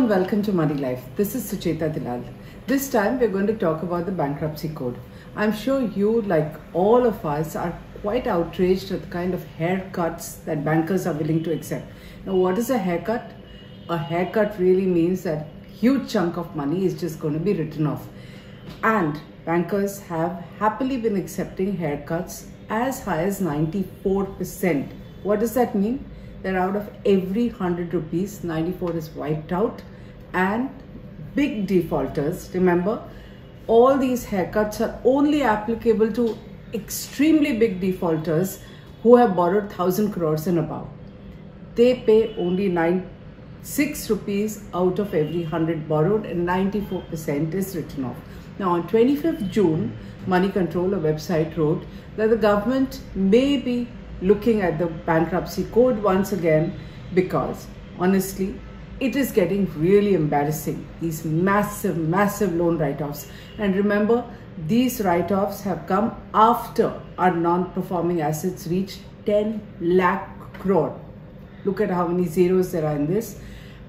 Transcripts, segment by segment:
and welcome to Money Life. This is Sucheta Dilal. This time we're going to talk about the bankruptcy code. I'm sure you, like all of us, are quite outraged at the kind of haircuts that bankers are willing to accept. Now, what is a haircut? A haircut really means that huge chunk of money is just going to be written off. And bankers have happily been accepting haircuts as high as 94%. What does that mean? That out of every 100 rupees, 94 is wiped out. And big defaulters, remember, all these haircuts are only applicable to extremely big defaulters who have borrowed 1,000 crores and above. They pay only 6 rupees out of every 100 borrowed, and 94% is written off. Now, on 25th June, Money Control, a website, wrote that the government may be looking at the bankruptcy code once again because, honestly, it is getting really embarrassing. These massive loan write-offs. And remember, these write-offs have come after our non-performing assets reached 10 lakh crore. Look at how many zeros there are in this.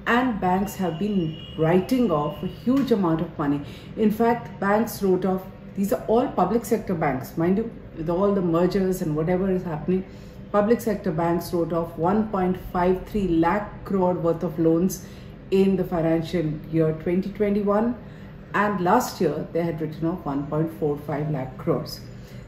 And banks have been writing off a huge amount of money. In fact, banks wrote off, these are all public sector banks, mind you, with all the mergers and whatever is happening, public sector banks wrote off 1.53 lakh crore worth of loans in the financial year 2021, and last year they had written off 1.45 lakh crores.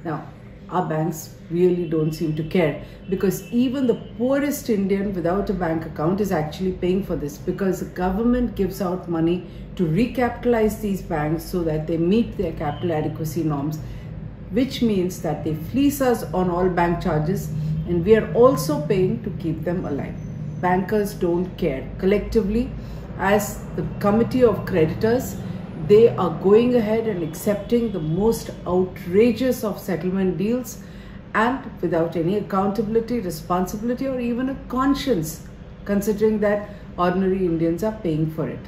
Now, our banks really don't seem to care, because even the poorest Indian without a bank account is actually paying for this, because the government gives out money to recapitalize these banks so that they meet their capital adequacy norms, which means that they fleece us on all bank charges, and we are also paying to keep them alive. Bankers don't care. Collectively, as the committee of creditors, they are going ahead and accepting the most outrageous of settlement deals, and without any accountability, responsibility, or even a conscience, considering that ordinary Indians are paying for it.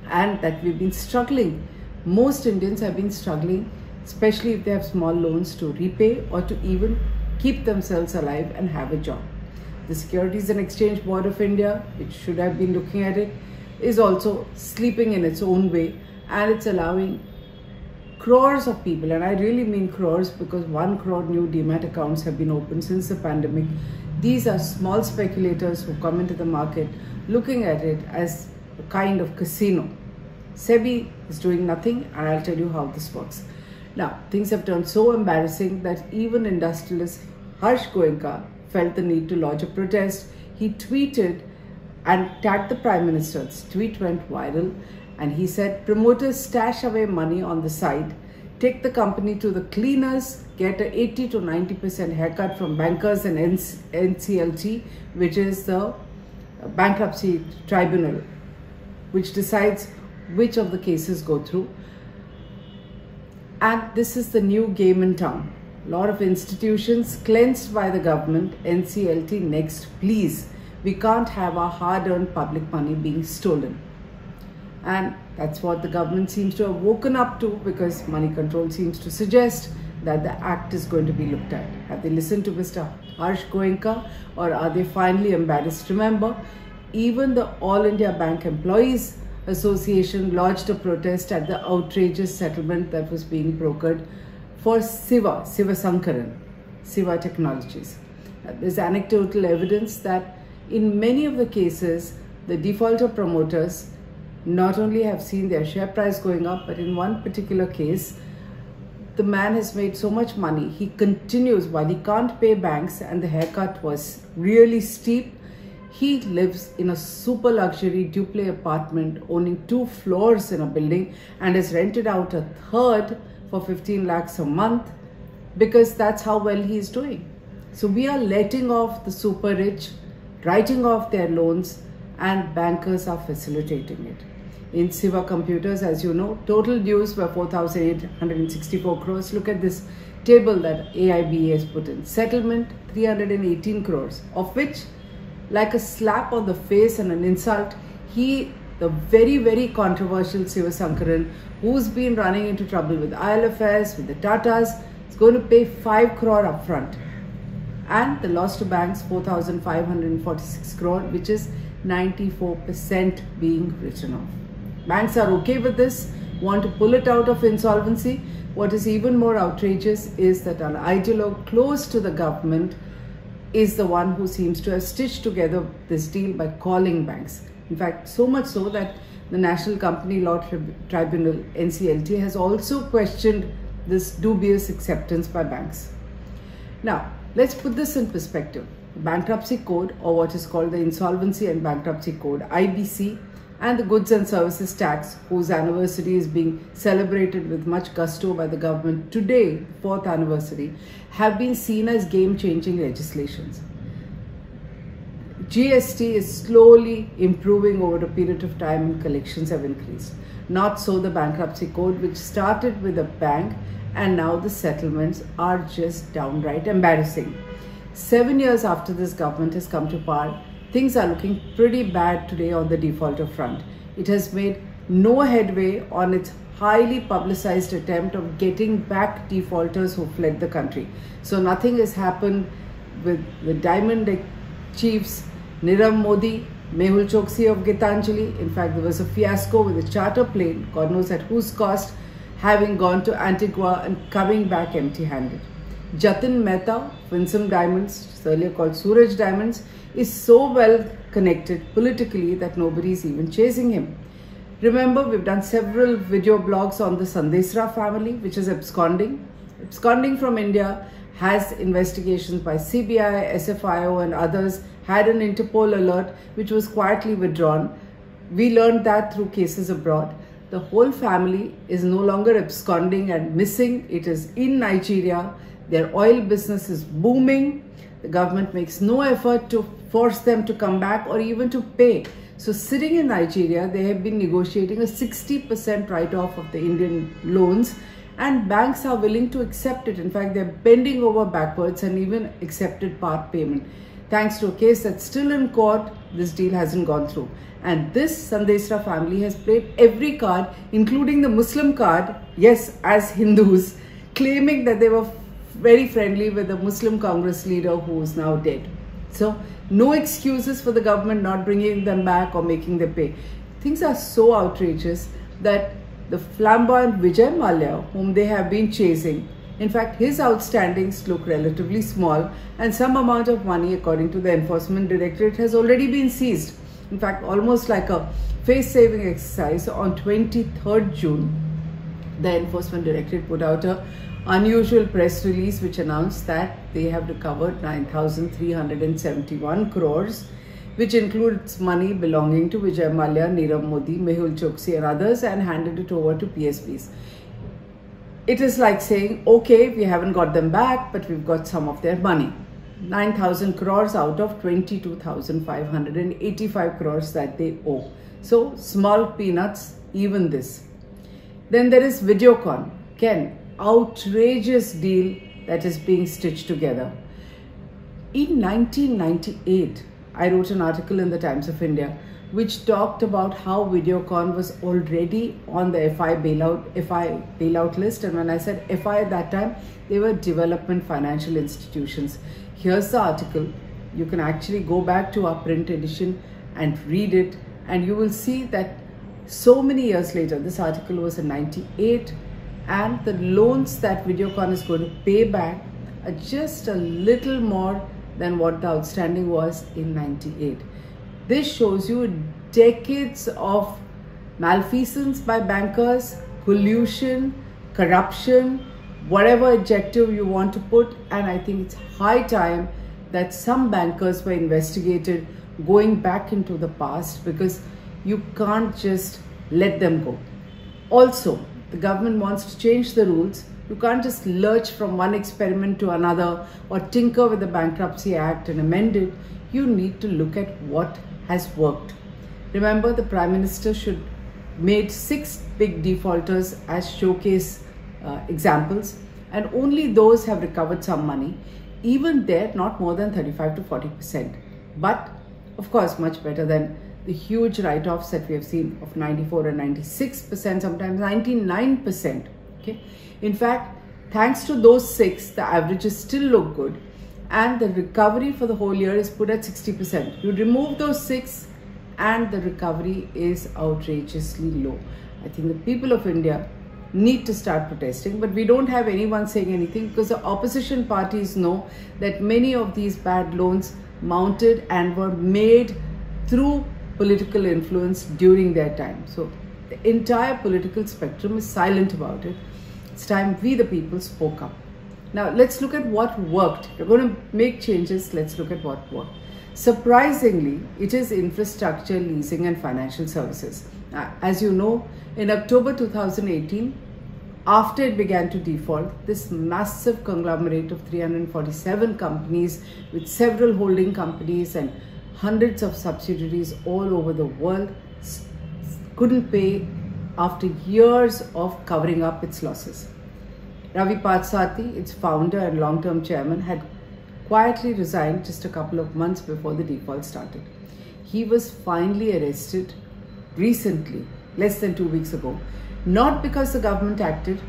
And that we've been struggling. Most Indians have been struggling, especially if they have small loans, to repay or to even keep themselves alive and have a job. The Securities and Exchange Board of India, which should have been looking at it, is also sleeping in its own way, and it's allowing crores of people, and I really mean crores, because 1 crore new demat accounts have been opened since the pandemic. These are small speculators who come into the market looking at it as a kind of casino. SEBI is doing nothing, and I'll tell you how this works. Now, things have turned so embarrassing that even industrialist Harsh Goenka felt the need to lodge a protest. He tweeted and tagged the Prime Minister. This tweet went viral, and he said, promoters stash away money on the side, take the company to the cleaners, get a 80 to 90% haircut from bankers and NCLT, which is the bankruptcy tribunal, which decides which of the cases go through. And this is the new game in town. A lot of institutions cleansed by the government. NCLT next, please. We can't have our hard-earned public money being stolen. And that's what the government seems to have woken up to, because Money Control seems to suggest that the act is going to be looked at. Have they listened to Mr. Harsh Goenka, or are they finally embarrassed? Remember, even the All India Bank Employees Association lodged a protest at the outrageous settlement that was being brokered for Siva Technologies. There's anecdotal evidence that in many of the cases, the defaulter promoters not only have seen their share price going up, but in one particular case, the man has made so much money, he continues, while he can't pay banks and the haircut was really steep, he lives in a super luxury duplex apartment owning 2 floors in a building, and has rented out a third for 15 lakhs a month, because that's how well he's doing. So we are letting off the super rich, writing off their loans, and bankers are facilitating it. In Siva Computers, as you know, total dues were 4,864 crores. Look at this table that AIBA has put in. Settlement 318 crores, of which, like a slap on the face and an insult, the very controversial Siva Sankaran, who's been running into trouble with ILFS, with the Tatas, is going to pay 5 crore upfront. And the loss to banks, 4,546 crore, which is 94% being written off. Banks are okay with this, want to pull it out of insolvency. What is even more outrageous is that an ideologue close to the government is the one who seems to have stitched together this deal by calling banks. In fact, so much so that the National Company Law Tribunal, NCLT, has also questioned this dubious acceptance by banks. Now, let's put this in perspective. The Bankruptcy Code, or what is called the Insolvency and Bankruptcy Code, IBC, and the Goods and Services Tax, whose anniversary is being celebrated with much gusto by the government today, 4th anniversary, have been seen as game-changing legislations. GST is slowly improving over a period of time and collections have increased. Not so the Bankruptcy Code, which started with a bang, and now the settlements are just downright embarrassing. 7 years after this government has come to power, things are looking pretty bad today on the defaulter front. It has made no headway on its highly publicized attempt of getting back defaulters who fled the country. So nothing has happened with the Diamond Chiefs, Nirav Modi, Mehul Choksi of Gitanjali. In fact, there was a fiasco with a charter plane, God knows at whose cost, having gone to Antigua and coming back empty-handed. Jatin Mehta, Winsome Diamonds, earlier called Suraj Diamonds, is so well connected politically that nobody is even chasing him. Remember, we've done several video blogs on the Sandesra family, which is absconding from India, has investigations by CBI, SFIO and others, had an Interpol alert which was quietly withdrawn. We learned that through cases abroad. The whole family is no longer absconding and missing. It is in Nigeria. Their oil business is booming. The government makes no effort to force them to come back or even to pay. So sitting in Nigeria, they have been negotiating a 60% write-off of the Indian loans, and banks are willing to accept it. In fact, they're bending over backwards and even accepted part payment. Thanks to a case that's still in court, this deal hasn't gone through. And this Sandesra family has played every card, including the Muslim card, yes, as Hindus, claiming that they were very friendly with the Muslim Congress leader who is now dead. So, no excuses for the government not bringing them back or making them pay. Things are so outrageous that the flamboyant Vijay Mallya, whom they have been chasing, in fact, his outstandings look relatively small, and some amount of money, according to the Enforcement Directorate, has already been seized. In fact, almost like a face-saving exercise, on 23rd June, the Enforcement Directorate put out an unusual press release which announced that they have recovered 9,371 crores, which includes money belonging to Vijay Mallya, Nirav Modi, Mehul Choksi and others, and handed it over to PSBs. It is like saying, okay, we haven't got them back, but we've got some of their money. 9,000 crores out of 22,585 crores that they owe. So small peanuts, even this. Then there is Videocon. Again, outrageous deal that is being stitched together. In 1998, I wrote an article in the Times of India which talked about how Videocon was already on the FI bailout list. And when I said FI at that time, they were development financial institutions. Here's the article. You can actually go back to our print edition and read it, and you will see that so many years later, this article was in 98, and the loans that Videocon is going to pay back are just a little more than what the outstanding was in 98. This shows you decades of malfeasance by bankers, collusion, corruption, whatever adjective you want to put, and I think it's high time that some bankers were investigated going back into the past, because you can't just let them go. Also, the government wants to change the rules. You can't just lurch from one experiment to another or tinker with the Bankruptcy Act and amend it. You need to look at what has worked. Remember, the Prime Minister should made 6 big defaulters as showcase examples, and only those have recovered some money. Even there, not more than 35 to 40%. But of course, much better than the huge write-offs that we have seen of 94 and 96%, sometimes 99%. Okay. In fact, thanks to those 6, the averages still look good, and the recovery for the whole year is put at 60%. You remove those 6, and the recovery is outrageously low. I think the people of India need to start protesting, but we don't have anyone saying anything because the opposition parties know that many of these bad loans mounted and were made through political influence during their time. So the entire political spectrum is silent about it. It's time we the people spoke up. Now let's look at what worked. We're going to make changes. Let's look at what worked. Surprisingly, it is infrastructure, leasing and financial services. As you know, in October 2018, after it began to default, this massive conglomerate of 347 companies with several holding companies and hundreds of subsidiaries all over the world couldn't pay after years of covering up its losses. Ravi Parthasarathy, its founder and long-term chairman, had quietly resigned just a couple of months before the default started. He was finally arrested recently, less than 2 weeks ago, not because the government acted,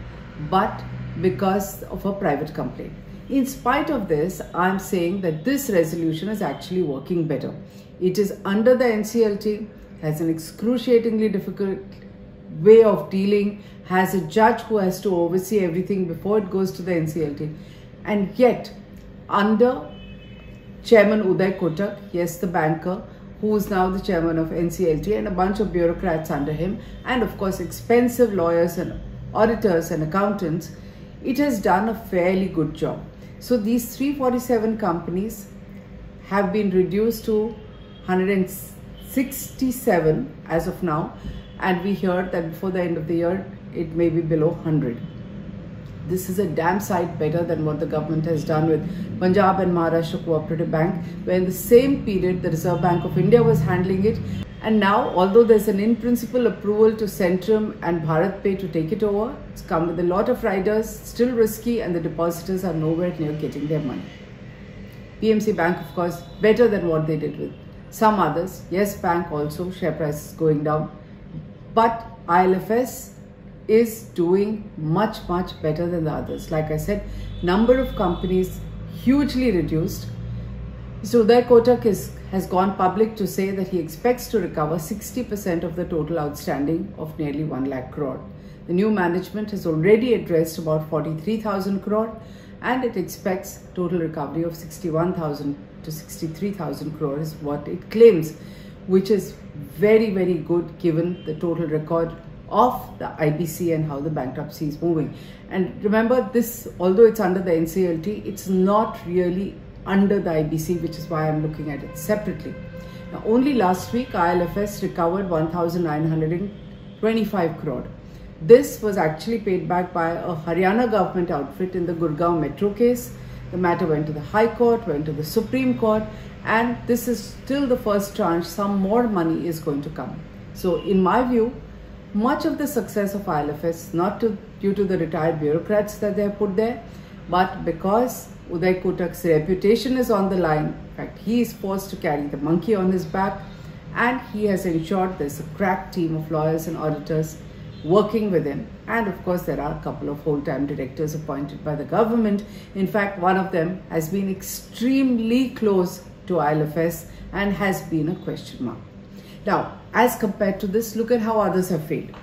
but because of a private complaint. In spite of this, I'm saying that this resolution is actually working better. It is under the NCLT, has an excruciatingly difficult way of dealing, has a judge who has to oversee everything before it goes to the NCLT. And yet, under Chairman Uday Kotak, yes, the banker, who is now the chairman of NCLT, and a bunch of bureaucrats under him, and of course expensive lawyers and auditors and accountants, it has done a fairly good job. So these 347 companies have been reduced to 167 as of now, and we heard that before the end of the year it may be below 100. This is a damn sight better than what the government has done with Punjab and Maharashtra Cooperative Bank, where in the same period the Reserve Bank of India was handling it. And now, although there's an in-principle approval to Centrum and BharatPe to take it over, it's come with a lot of riders, still risky, and the depositors are nowhere near getting their money. PMC Bank, of course, better than what they did with some others. Yes Bank also, share price is going down. But ILFS is doing much better than the others. Like I said, number of companies hugely reduced. So Uday Kotak has gone public to say that he expects to recover 60% of the total outstanding of nearly 1 lakh crore. The new management has already addressed about 43,000 crore and it expects total recovery of 61,000 to 63,000 crore is what it claims, which is very good given the total record of the IBC and how the bankruptcy is moving. And remember, this, although it's under the NCLT, it's not really under the IBC, which is why I'm looking at it separately. Now, only last week, ILFS recovered 1,925 crore. This was actually paid back by a Haryana government outfit in the Gurgaon Metro case. The matter went to the High Court, went to the Supreme Court, and this is still the first tranche. Some more money is going to come. So in my view, much of the success of ILFS, not due to the retired bureaucrats that they have put there, but because Uday Kotak's reputation is on the line. In fact, he is forced to carry the monkey on his back, and he has ensured there's a crack team of lawyers and auditors working with him. And of course, there are a couple of whole-time directors appointed by the government. In fact, one of them has been extremely close to ILFS and has been a question mark. Now, as compared to this, look at how others have failed.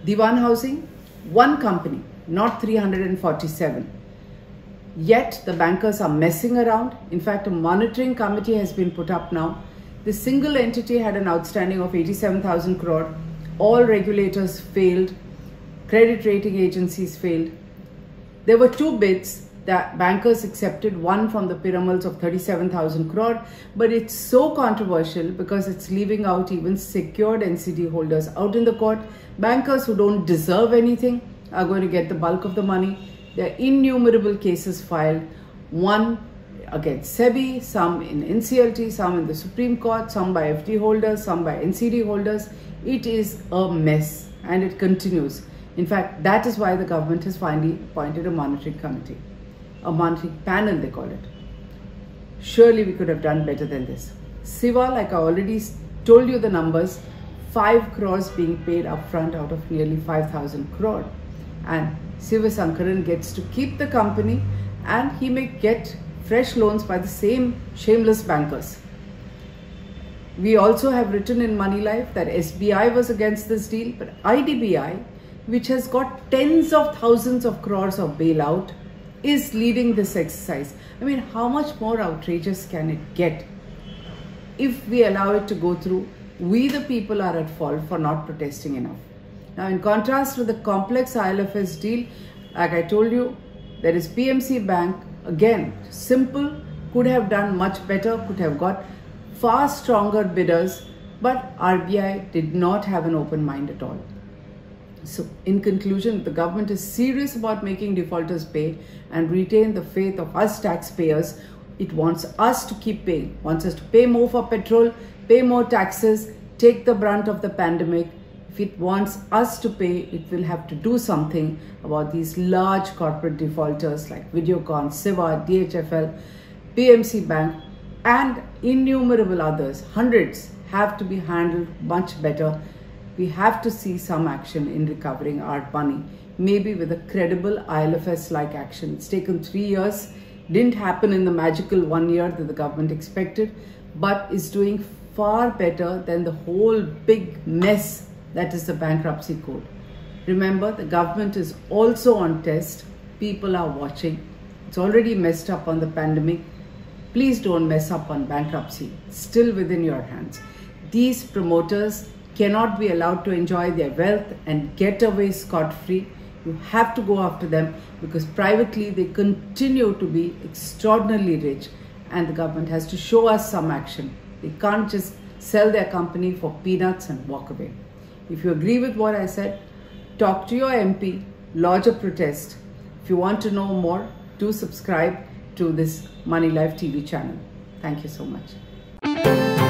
Dewan Housing, one company, not 347. Yet the bankers are messing around. In fact, a monitoring committee has been put up now. The single entity had an outstanding of 87,000 crore. All regulators failed. Credit rating agencies failed. There were two bids that bankers accepted, one from the Piramals of 37,000 crore, but it's so controversial because it's leaving out even secured NCD holders out in the court. Bankers who don't deserve anything are going to get the bulk of the money. There are innumerable cases filed, one against SEBI, some in NCLT, some in the Supreme Court, some by FD holders, some by NCD holders. It is a mess and it continues. In fact, that is why the government has finally appointed a monitoring committee, a monitoring panel they call it. Surely we could have done better than this. Siva, like I already told you the numbers, 5 crores being paid upfront out of nearly 5,000 crore. And Siva Sankaran gets to keep the company and he may get fresh loans by the same shameless bankers. We also have written in Money Life that SBI was against this deal, but IDBI, which has got tens of thousands of crores of bailout, is leading this exercise. I mean, how much more outrageous can it get? If we allow it to go through, we the people are at fault for not protesting enough. Now, in contrast with the complex IL&FS deal, like I told you, there is PMC Bank, again, simple, could have done much better, could have got far stronger bidders, but RBI did not have an open mind at all. So, in conclusion, the government is serious about making defaulters pay and retain the faith of us taxpayers. It wants us to keep paying, wants us to pay more for petrol, pay more taxes, take the brunt of the pandemic. If it wants us to pay, it will have to do something about these large corporate defaulters like Videocon, Siva, DHFL, PMC Bank, and innumerable others. Hundreds have to be handled much better. We have to see some action in recovering our money, maybe with a credible IL&FS-like action. It's taken 3 years, didn't happen in the magical 1 year that the government expected, but is doing far better than the whole big mess that is the bankruptcy code. Remember, the government is also on test. People are watching. It's already messed up on the pandemic. Please don't mess up on bankruptcy. It's still within your hands. These promoters cannot be allowed to enjoy their wealth and get away scot-free. You have to go after them because privately they continue to be extraordinarily rich and the government has to show us some action. They can't just sell their company for peanuts and walk away. If you agree with what I said, talk to your MP, lodge a protest. If you want to know more, do subscribe to this Money Life TV channel. Thank you so much.